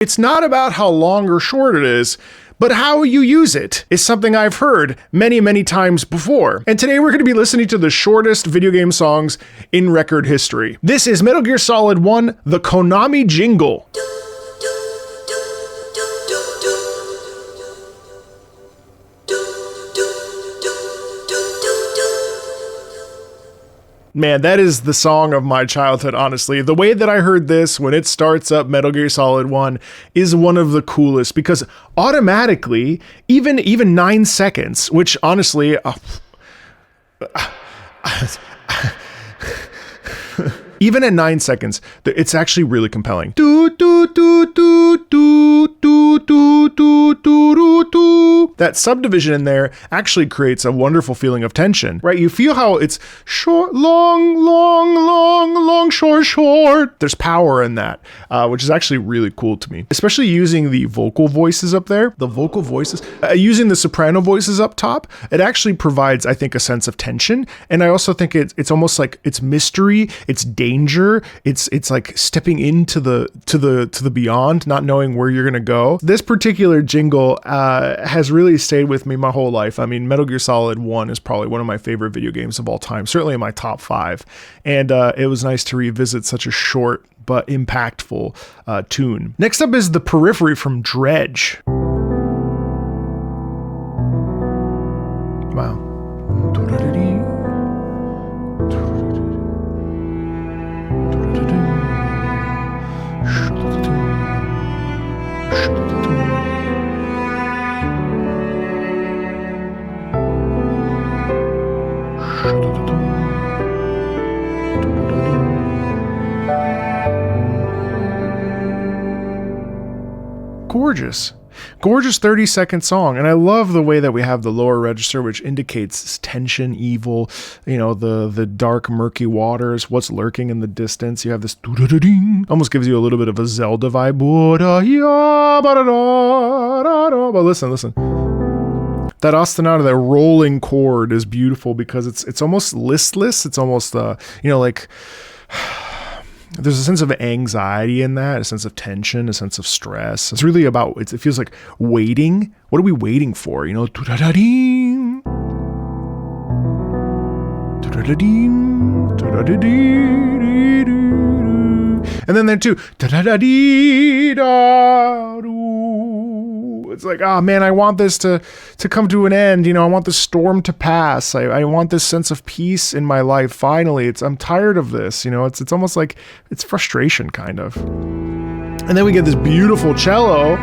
It's not about how long or short it is, but how you use it is something I've heard many, many times before. And today we're going to be listening to the shortest video game songs in record history. This is Metal Gear Solid 1, the Konami Jingle. Man, that is the song of my childhood, honestly. The way that I heard this when it starts up Metal Gear Solid 1 is one of the coolest, because automatically, even 9 seconds, which honestly, even at 9 seconds, it's actually really compelling. That subdivision in there actually creates a wonderful feeling of tension, right? You feel how it's short, long, short. There's power in that, which is actually really cool to me, especially using the vocal voices up there. The vocal voices, using the soprano voices up top, it actually provides, I think, a sense of tension. And I also think it's almost like it's mystery, it's danger, it's like stepping into the beyond, not knowing where you're gonna go. This particular jingle has really stayed with me my whole life. I mean, Metal Gear Solid 1 is probably one of my favorite video games of all time, certainly in my top 5. And it was nice to revisit such a short but impactful tune. Next up is the Periphery from Dredge. Wow. Gorgeous 30-second song. And I love the way that we have the lower register, which indicates tension, evil, you know, the dark, murky waters, what's lurking in the distance. You have this almost gives you a little bit of a Zelda vibe. But listen. That ostinato, that rolling chord is beautiful because it's almost listless. It's almost, like... There's a sense of anxiety in that, a sense of tension, a sense of stress. It's really about, it feels like waiting. What are we waiting for? You know, and then there too, it's like, oh man, I want this to come to an end. You know, I want the storm to pass. I want this sense of peace in my life. Finally, I'm tired of this. You know, it's almost like it's frustration kind of. And then we get this beautiful cello.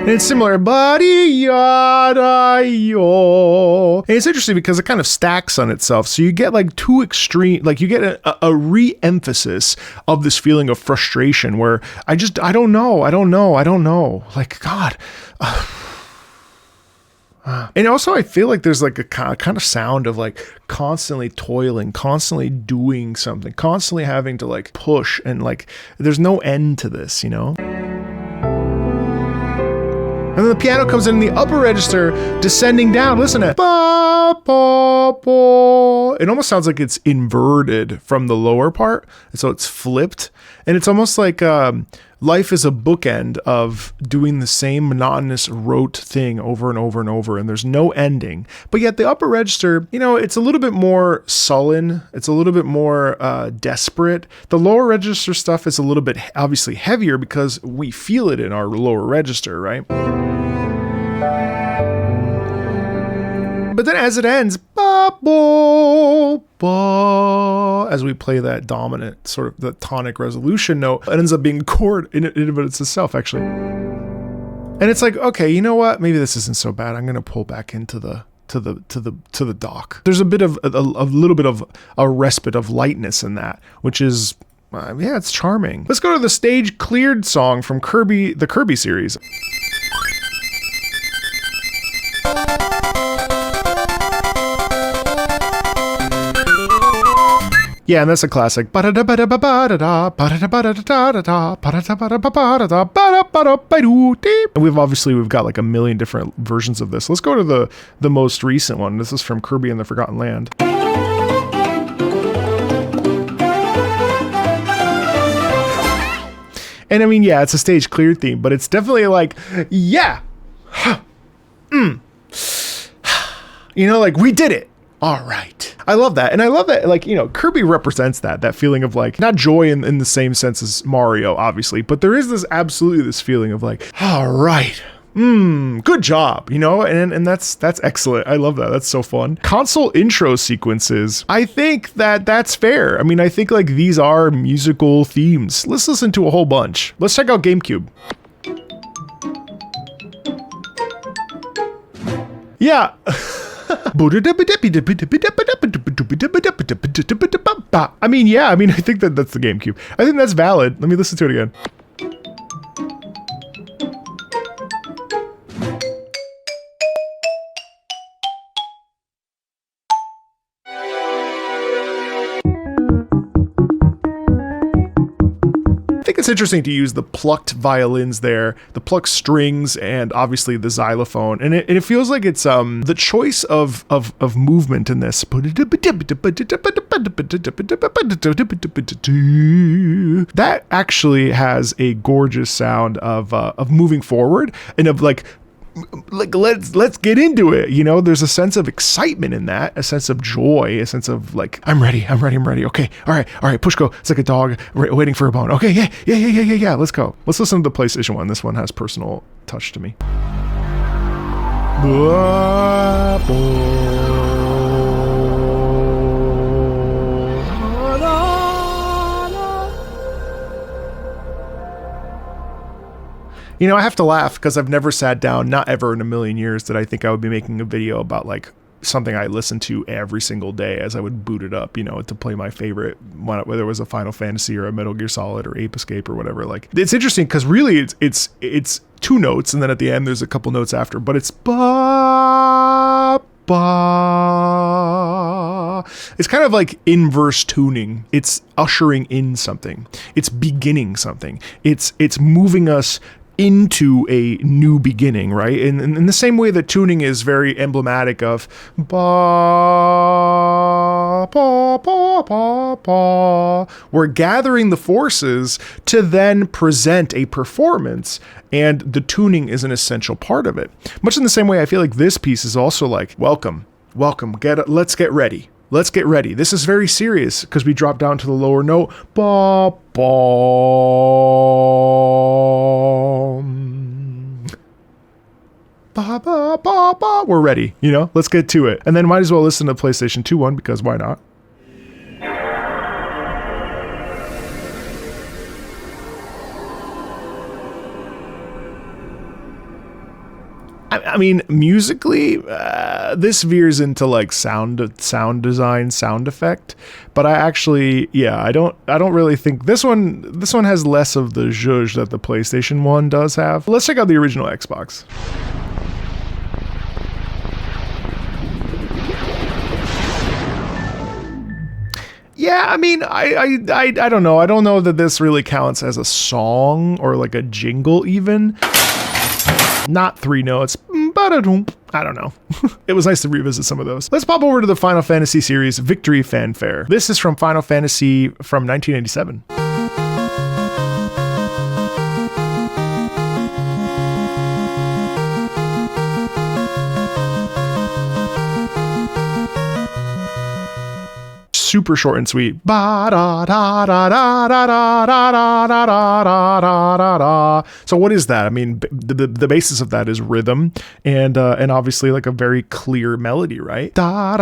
And it's similar, yada yo. And it's interesting because it kind of stacks on itself. So you get like two extreme, like you get a re-emphasis of this feeling of frustration where I don't know. Like, God. And also I feel like there's like a kind of sound of like constantly toiling, constantly doing something, constantly having to like push, and like there's no end to this, you know? And then the piano comes in the upper register, descending down. Listen to it. Ba, ba, ba. It almost sounds like it's inverted from the lower part. So it's flipped. And it's almost like life is a bookend of doing the same monotonous rote thing over and over and over. And there's no ending. But yet the upper register, you know, it's a little bit more sullen. It's a little bit more desperate. The lower register stuff is a little bit obviously heavier because we feel it in our lower register, right? But then as it ends, ba, bo, ba, as we play that dominant sort of the tonic resolution note, it ends up being a chord in of itself, actually. And it's like, okay, you know what? Maybe this isn't so bad. I'm going to pull back into the dock. There's a bit of a little bit of a respite of lightness in that, which is, yeah, it's charming. Let's go to the stage cleared song from Kirby, the Kirby series. Yeah, and that's a classic. We've obviously got like a million different versions of this. Let's go to the most recent one. This is from Kirby and the Forgotten Land. And I mean, yeah, it's a stage clear theme, but it's definitely like, yeah, you know, like we did it. All right. I love that. And I love that, like, you know, Kirby represents that feeling of like, not joy in the same sense as Mario, obviously, but there is absolutely this feeling of like, all right. Good job, you know, and that's excellent. I love that. That's so fun. Console intro sequences. I think that's fair. I mean, I think like these are musical themes. Let's listen to a whole bunch. Let's check out GameCube. Yeah. I mean, yeah, I mean, I think that's the GameCube. I think that's valid. Let me listen to it again. It's interesting to use the plucked violins there, the plucked strings, and obviously the xylophone, and it feels like it's the choice of movement in this. That actually has a gorgeous sound of moving forward and of like let's get into it, you know. There's a sense of excitement in that, a sense of joy, a sense of like, I'm ready, okay, all right, push go. It's like a dog waiting for a bone. Okay, yeah, let's go. Let's listen to the PlayStation 1. This one has personal touch to me. You know, I have to laugh because I've never sat down, not ever in a million years, that I think I would be making a video about like something I listen to every single day as I would boot it up, you know, to play my favorite, whether it was a Final Fantasy or a Metal Gear Solid or Ape Escape or whatever. Like, it's interesting because really it's two notes, and then at the end there's a couple notes after, but it's ba ba. It's kind of like inverse tuning. It's ushering in something. It's beginning something. It's moving us into a new beginning, right? And in the same way that tuning is very emblematic of ba, ba, ba, ba, ba. We're gathering the forces to then present a performance, and the tuning is an essential part of it. Much in the same way, I feel like this piece is also like, welcome, let's get ready. Let's get ready. This is very serious because we drop down to the lower note. Ba, ba, ba, ba, ba, ba. We're ready, you know? Let's get to it. And then might as well listen to PlayStation 2 one, because why not? I mean, musically, this veers into like sound design, sound effect. But I actually, yeah, I don't really think this one has less of the zhuzh that the PlayStation 1 does have. Let's check out the original Xbox. Yeah, I mean, I don't know. I don't know that this really counts as a song or like a jingle even. Not three notes, but I don't know. It was nice to revisit some of those. Let's pop over to the Final Fantasy series Victory Fanfare. This is from Final Fantasy from 1987. Super short and sweet. So what is that? I mean, the basis of that is rhythm and obviously like a very clear melody, right? And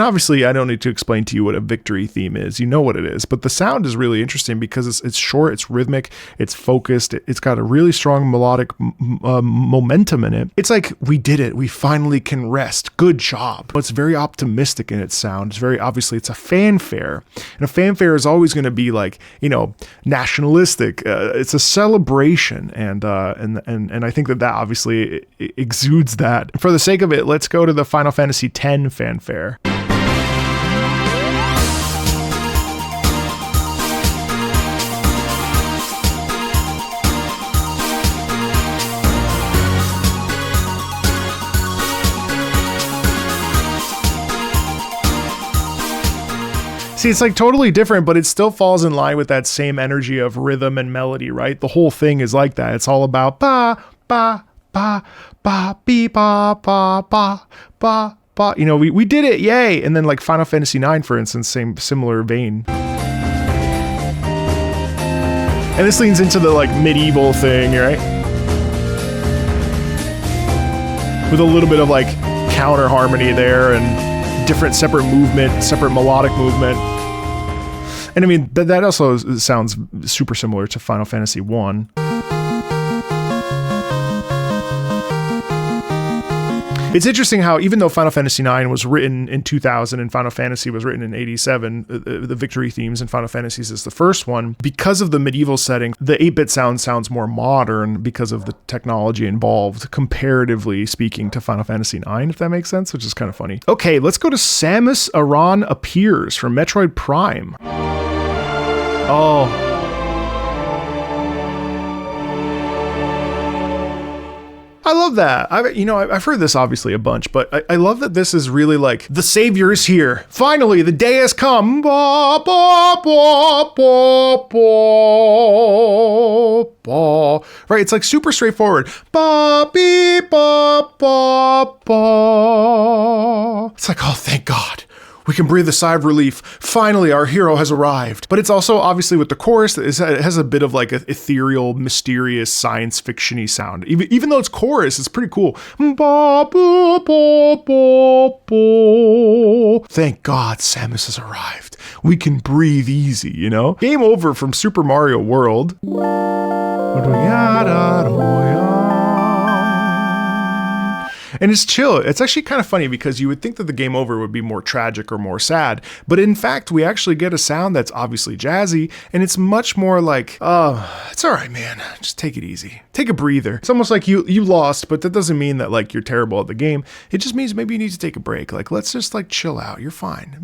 obviously I don't need to explain to you what a victory theme is. You know what it is, but the sound is really interesting because it's short, it's rhythmic, it's focused, it's got a really strong melodic momentum in it. It's like, we did it. We finally can rest. Good job. It's very optimistic in its sound. It's very obviously, it's a fanfare, and a fanfare is always going to be like, you know, nationalistic. It's a celebration, and I think that obviously exudes that. For the sake of it, let's go to the Final Fantasy X fanfare. See, it's like totally different, but it still falls in line with that same energy of rhythm and melody, right? The whole thing is like that. It's all about ba, ba, ba, ba, be, ba, ba, ba, ba, ba. You know, we did it, yay! And then like Final Fantasy IX, for instance, similar vein. And this leans into the like medieval thing, right? With a little bit of like counter harmony there and different separate movement, separate melodic movement. And I mean, that also sounds super similar to Final Fantasy 1. It's interesting how even though Final Fantasy IX was written in 2000 and Final Fantasy was written in 87, the victory themes in Final Fantasies is the first one, because of the medieval setting, the 8-bit sound sounds more modern because of the technology involved, comparatively speaking, to Final Fantasy IX, if that makes sense, which is kind of funny. Okay, let's go to Samus Aran Appears from Metroid Prime. Oh. I love that. I've heard this obviously a bunch, but I love that this is really like, the savior is here. Finally, the day has come. Ba, ba, ba, ba, ba, ba. Right? It's like super straightforward. Ba, beep, ba, ba, ba. It's like, oh, thank God. We can breathe a sigh of relief. Finally, our hero has arrived. But it's also obviously with the chorus, it has a bit of like an ethereal, mysterious, science fiction-y sound. Even though it's chorus, it's pretty cool. Ba, ba, ba, ba, ba. Thank God Samus has arrived. We can breathe easy, you know? Game Over from Super Mario World. And it's chill. It's actually kind of funny because you would think that the Game Over would be more tragic or more sad. But in fact, we actually get a sound that's obviously jazzy. And it's much more like, oh, it's all right, man. Just take it easy. Take a breather. It's almost like you lost, but that doesn't mean that like you're terrible at the game. It just means maybe you need to take a break. Like, let's just like chill out. You're fine.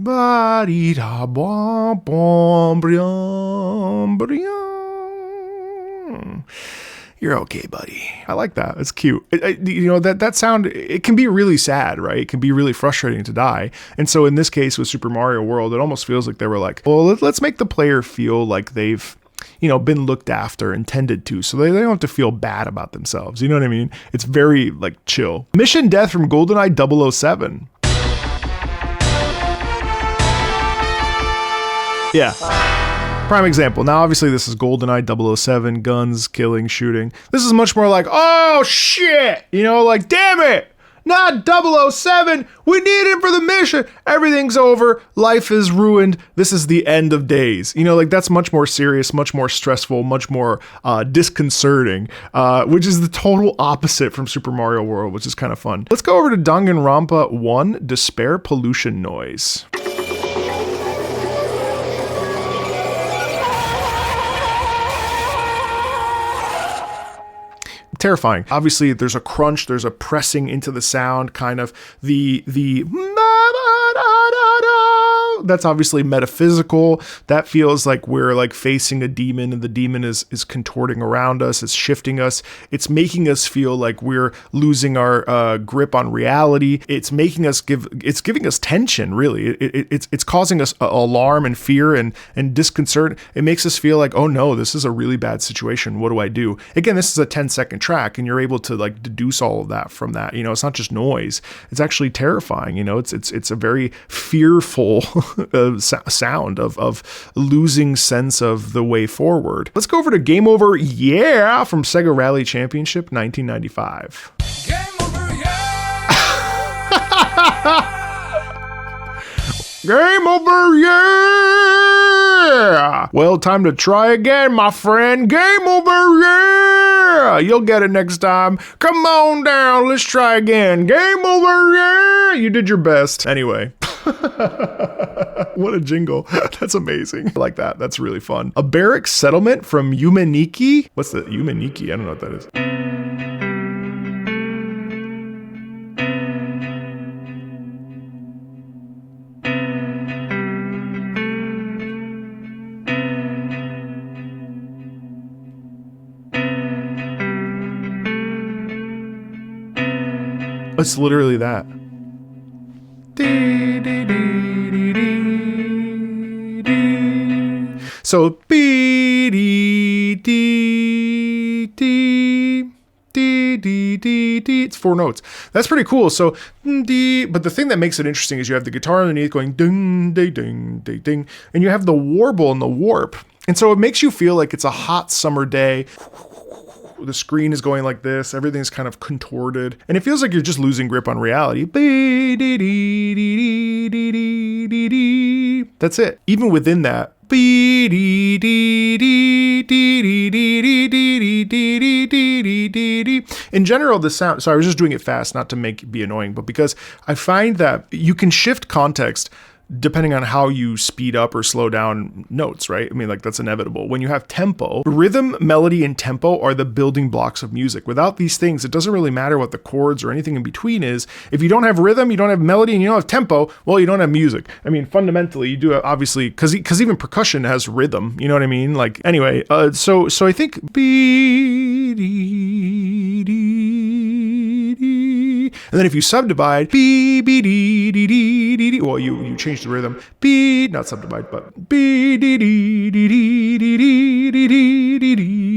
You're okay, buddy. I like that. It's cute. That sound, it can be really sad, right? It can be really frustrating to die. And so in this case with Super Mario World, it almost feels like they were like, well, let's make the player feel like they've, been looked after and tended to, so they don't have to feel bad about themselves. You know what I mean? It's very like chill. Mission Death from Goldeneye 007. Yeah. Prime example. Now, obviously, this is GoldenEye 007, guns, killing, shooting. This is much more like, oh, shit! Like, damn it! Not 007! We need him for the mission! Everything's over. Life is ruined. This is the end of days. That's much more serious, much more stressful, much more disconcerting, which is the total opposite from Super Mario World, which is kind of fun. Let's go over to Danganronpa 1, Despair Pollution Noise. Terrifying. Obviously, there's a crunch, there's a pressing into the sound, kind of the that's obviously metaphysical. That feels like we're like facing a demon and the demon is contorting around us, it's shifting us, it's making us feel like we're losing our grip on reality. It's making us it's giving us tension, really. It's causing us alarm and fear and disconcert. It makes us feel like, oh no, this is a really bad situation. What do I do? Again, this is a 10-second track and you're able to like deduce all of that from that. It's not just noise. It's actually terrifying. It's a very fearful sound of losing sense of the way forward. Let's go over to Game Over, yeah, from Sega Rally Championship 1995. Game over, yeah! Game over, yeah! Well, time to try again, my friend. Game over, yeah! You'll get it next time. Come on down, let's try again. Game over, yeah! You did your best. Anyway. What a jingle. That's amazing. I like that. That's really fun. A Barracks Settlement from Yume Nikki. What's the Yume Nikki? I don't know what that is. It's literally that. So B D D D D D D D. It's 4 notes. That's pretty cool. So D, but the thing that makes it interesting is you have the guitar underneath going ding ding ding ding ding, and you have the warble and the warp, and so it makes you feel like it's a hot summer day. The screen is going like this, everything's kind of contorted, and it feels like you're just losing grip on reality. That's it. Even within that, in general, the sound, so I was just doing it fast, not to be annoying, but because I find that you can shift context depending on how you speed up or slow down notes, right? I mean, like, that's inevitable. When you have tempo, rhythm, melody, and tempo are the building blocks of music. Without these things, it doesn't really matter what the chords or anything in between is. If you don't have rhythm, you don't have melody, and you don't have tempo, well, you don't have music. I mean, fundamentally, you do obviously, because even percussion has rhythm, you know what I mean? Like, anyway, so I think and then if you subdivide, well, you change the rhythm, not subdivide, but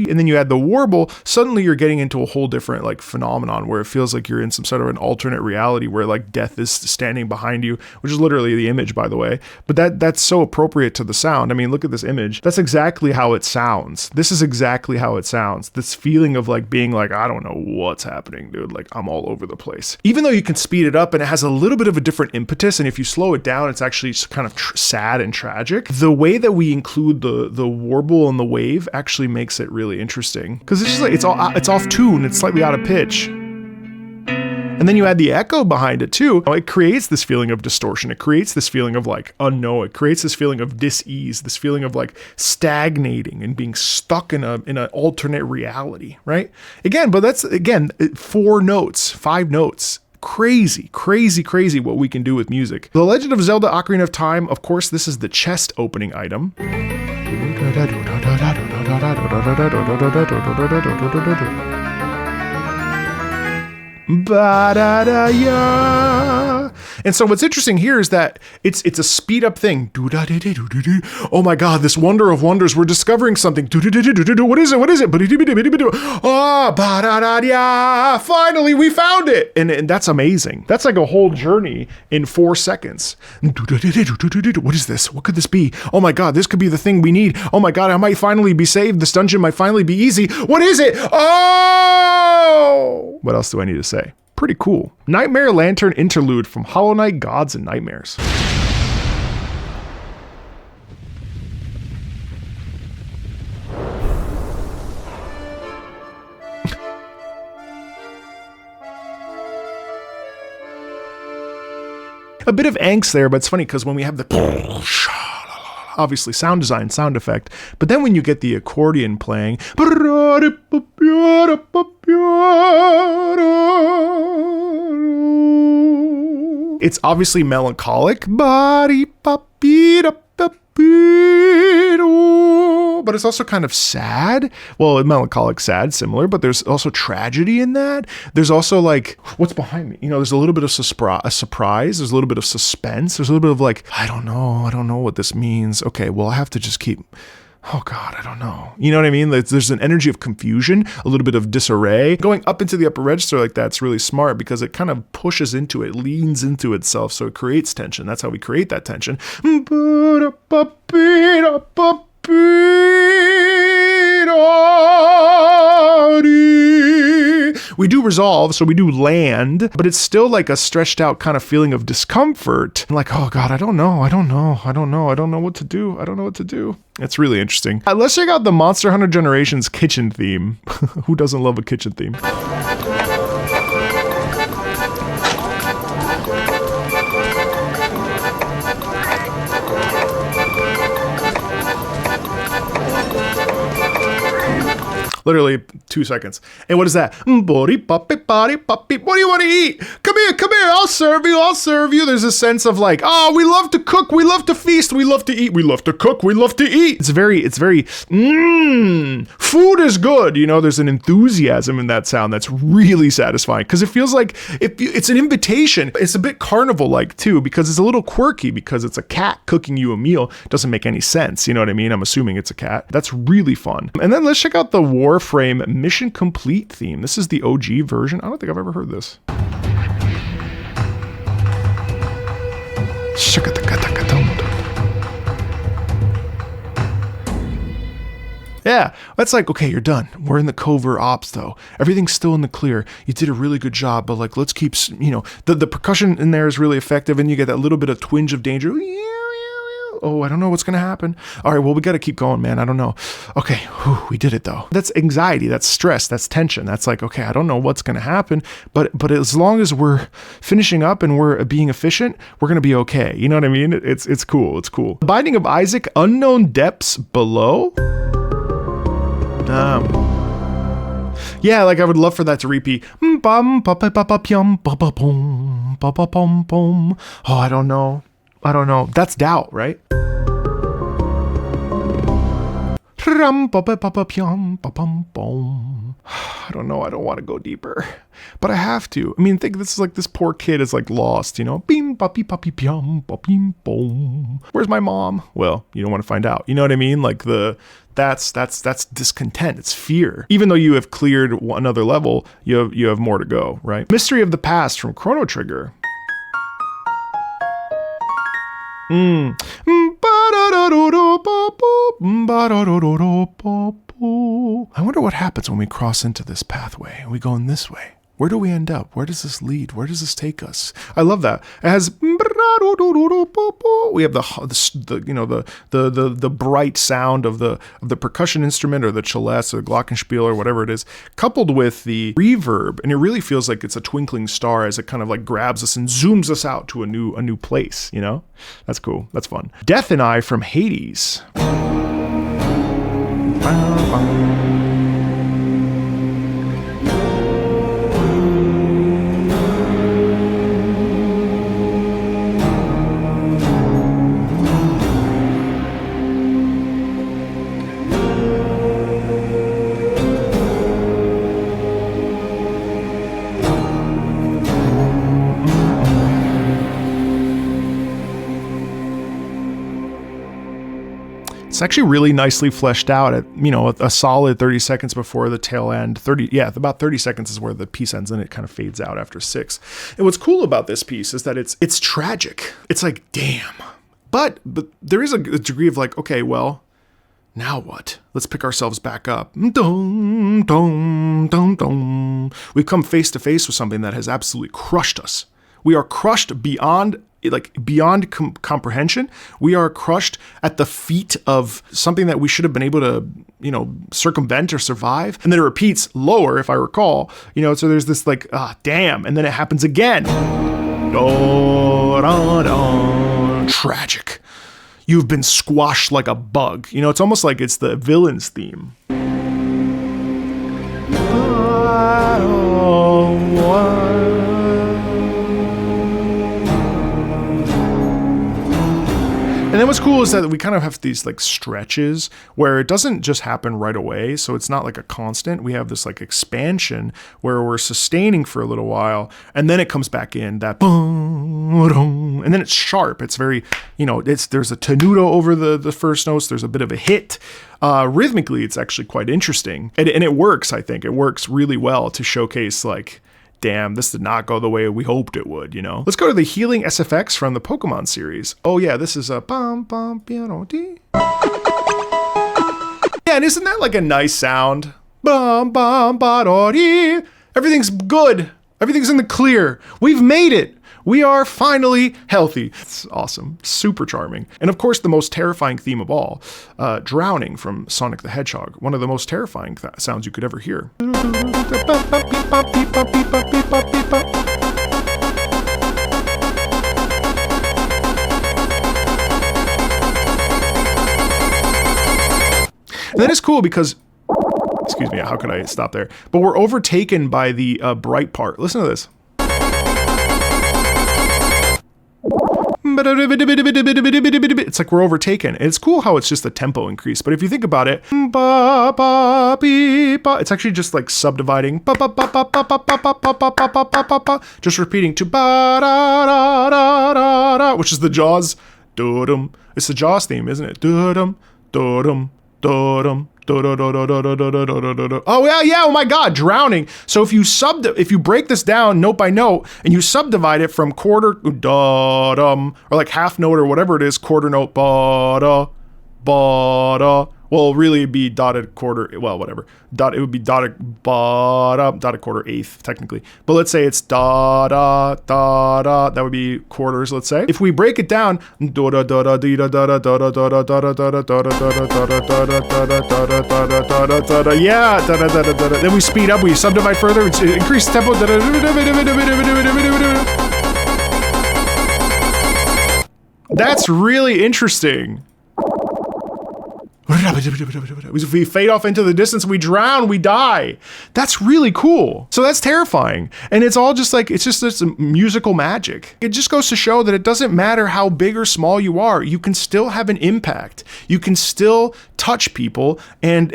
and then you add the warble, suddenly you're getting into a whole different like phenomenon where it feels like you're in some sort of an alternate reality where like death is standing behind you, which is literally the image, by the way. But that's so appropriate to the sound. I mean, look at this image. That's exactly how it sounds. This is exactly how it sounds. This feeling of like being like, I don't know what's happening, dude. Like, I'm all over the place. Even though you can speed it up and it has a little bit of a different impetus, and if you slow it down, it's actually kind of sad and tragic. The way that we include the warble and the wave actually makes it really interesting, because it's just like it's off tune, it's slightly out of pitch. And then you add the echo behind it too. It creates this feeling of distortion. It creates this feeling of like unknown. It creates this feeling of dis-ease, this feeling of like stagnating and being stuck in an alternate reality, right? Again, but that's 4 notes, 5 notes. Crazy what we can do with music. The Legend of Zelda Ocarina of Time, of course, this is the chest opening item. Ba-da-da-ya. And so what's interesting here is that it's a speed up thing. Oh my God, this wonder of wonders, we're discovering something. What is it? Oh, ba-da-da-ya. Finally, we found it. And that's amazing. That's like a whole journey in 4 seconds. What is this? What could this be? Oh my God, this could be the thing we need. Oh my God, I might finally be saved. This dungeon might finally be easy. What is it? Oh! What else do I need to say? Pretty cool. Nightmare Lantern Interlude from Hollow Knight Gods and Nightmares. A bit of angst there, but it's funny because when we have the obviously sound design, sound effect, but then when you get the accordion playing, it's obviously melancholic, but it's also kind of sad. Well, melancholic, sad, similar, but there's also tragedy in that. There's also like, what's behind me? You know, there's a little bit of a surprise. There's a little bit of suspense. There's a little bit of like, I don't know what this means. Okay, well, I have to just keep, oh God, I don't know. You know what I mean? There's an energy of confusion, a little bit of disarray. Going up into the upper register like that's really smart because it kind of pushes into it, leans into itself, so it creates tension. That's how we create that tension. We do resolve, so we do land, but it's still like a stretched out kind of feeling of discomfort. Like, oh God, I don't know what to do. It's really interesting. Let's check out the Monster Hunter Generations kitchen theme. Who doesn't love a kitchen theme? Literally 2 seconds. And what is that? What do you want to eat? Come here, I'll serve you. There's a sense of like, oh, we love to cook, we love to feast, we love to eat, we love to cook, we love to eat. It's very, food is good. You know, there's an enthusiasm in that sound that's really satisfying because it feels like it's an invitation. It's a bit carnival-like too because it's a little quirky because it's a cat cooking you a meal. It doesn't make any sense. You know what I mean? I'm assuming it's a cat. That's really fun. And then let's check out the Warframe Mission Complete theme. This is the OG version. I don't think I've ever heard this. Yeah, that's like, okay, you're done. We're in the covert ops though. Everything's still in the clear. You did a really good job, but like, let's keep, you know, the percussion in there is really effective and you get that little bit of twinge of danger. Oh, I don't know what's going to happen. All right, well, we got to keep going, man. I don't know. Okay, we did it though. That's anxiety, that's stress, that's tension. That's like, okay, I don't know what's going to happen, but as long as we're finishing up and we're being efficient, we're going to be okay. You know what I mean? It's cool. It's cool. The Binding of Isaac, Unknown Depths Below. Yeah, like I would love for that to repeat. Oh, I don't know. That's doubt, right? I don't know. I don't want to go deeper, but I have to. I mean, think this is like this poor kid is like lost, you know? Where's my mom? Well, you don't want to find out. You know what I mean? Like that's discontent. It's fear. Even though you have cleared another level, you have more to go, right? Mystery of the Past from Chrono Trigger. I wonder what happens when we cross into this pathway and we go in this way. Where do we end up? Where does this lead? Where does this take us? I love that. It has we have the bright sound of the percussion instrument or the celeste or the glockenspiel or whatever it is, coupled with the reverb, and it really feels like it's a twinkling star as it kind of like grabs us and zooms us out to a new place. You know, that's cool. That's fun. Death and I from Hades. It's actually really nicely fleshed out at, you know, a solid 30 seconds before the tail end. About 30 seconds is where the piece ends and it kind of fades out after 6. And what's cool about this piece is that it's tragic. It's like, damn. But there is a degree of like, okay, well, now what? Let's pick ourselves back up. Dum, dum, dum, dum. We've come face to face with something that has absolutely crushed us. We are crushed beyond comprehension. We are crushed at the feet of something that we should have been able to, you know, circumvent or survive. And then it repeats lower, if I recall, you know, so there's this like, damn. And then it happens again. Tragic. You've been squashed like a bug. You know, it's almost like it's the villain's theme. I don't want. And then what's cool is that we kind of have these like stretches where it doesn't just happen right away. So it's not like a constant. We have this like expansion where we're sustaining for a little while and then it comes back in that boom, and then it's sharp. It's very, you know, there's a tenuto over the first notes. There's a bit of a hit. Rhythmically, it's actually quite interesting. And it works, I think. It works really well to showcase like, damn, this did not go the way we hoped it would, you know? Let's go to the Healing SFX from the Pokemon series. Oh yeah, this is a bum bum piano D. Yeah, and isn't that like a nice sound? Bum bum ba dee. Everything's good. Everything's in the clear. We've made it. We are finally healthy. It's awesome. Super charming. And of course, the most terrifying theme of all, Drowning from Sonic the Hedgehog. One of the most terrifying sounds you could ever hear. And that is cool because Excuse me, how could I stop there? But we're overtaken by the bright part. Listen to this. It's like we're overtaken. And it's cool how it's just a tempo increase. But if you think about it, it's actually just like subdividing. Just repeating to which is the Jaws. It's the Jaws theme, isn't it? Oh yeah, oh my god, drowning. So if you break this down note by note and you subdivide it from quarter or like half note or whatever it is, quarter note well, really it'd be dotted quarter, well, whatever. It would be dotted quarter eighth, technically. But let's say it's that would be quarters, let's say. If we break it down, yeah, then we speed up, we subdivide further, increase tempo. That's really interesting. If we fade off into the distance, we drown, we die. That's really cool. So that's terrifying. And it's all just like, it's just musical magic. It just goes to show that it doesn't matter how big or small you are, you can still have an impact. You can still touch people and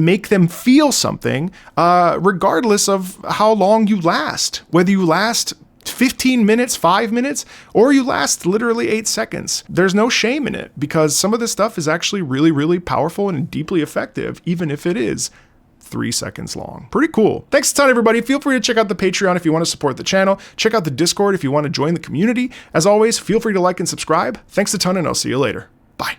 make them feel something, regardless of how long you last. Whether you last 15 minutes, 5 minutes, or you last literally 8 seconds. There's no shame in it because some of this stuff is actually really, really powerful and deeply effective, even if it is 3 seconds long. Pretty cool. Thanks a ton, everybody. Feel free to check out the Patreon if you want to support the channel. Check out the Discord if you want to join the community. As always, feel free to like and subscribe. Thanks a ton, and I'll see you later. Bye.